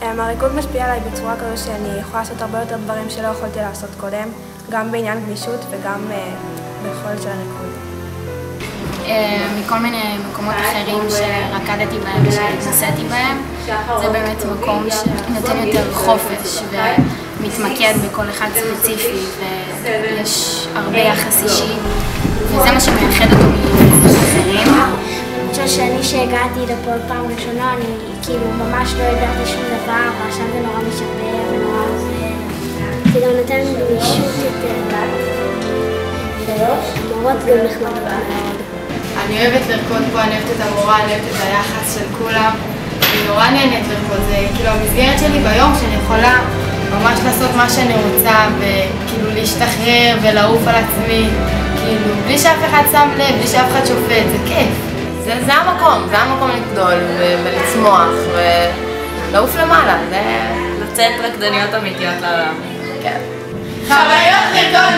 הריקוד משפיע עליי בצורה כזו שאני יכולה לעשות הרבה יותר דברים שלא יכולתי לעשות קודם, גם בעניין גמישות וגם ביכולת של הריקוד. מכל מיני מקומות אחרים שרקדתי בהם ושנסעתי בהם, זה באמת מקום שנותן יותר חופש ומתמקד בכל אחד ספציפי ויש הרבה יחס אישי וזה מה שמייחד אותו ממקומות אחרים. אני חושבת שאני שהגעתי לפה פעם ראשונה, אני כאילו ממש לא ידעתי שום דבר ועכשיו זה נורא משפר ונורא עוזר. זה גם נותן לי גמישות יותר. המורות גם נחמדות מאוד. אני אוהבת לרקוד פה, אני אוהבת את המורה, אני אוהבת את היחס של כולם. אני נורא נהנית לרקוד, זה כאילו המסגרת שלי ביום שאני יכולה ממש לעשות מה שאני רוצה וכאילו להשתחרר ולעוף על עצמי, כאילו בלי שאף אחד שם לב, בלי שאף אחד שופט, זה כיף. זה המקום לגדול ולצמוח ולעוף למעלה, זה לצאת רקדניות אמיתיות לעולם. כן. חוויות לרקוד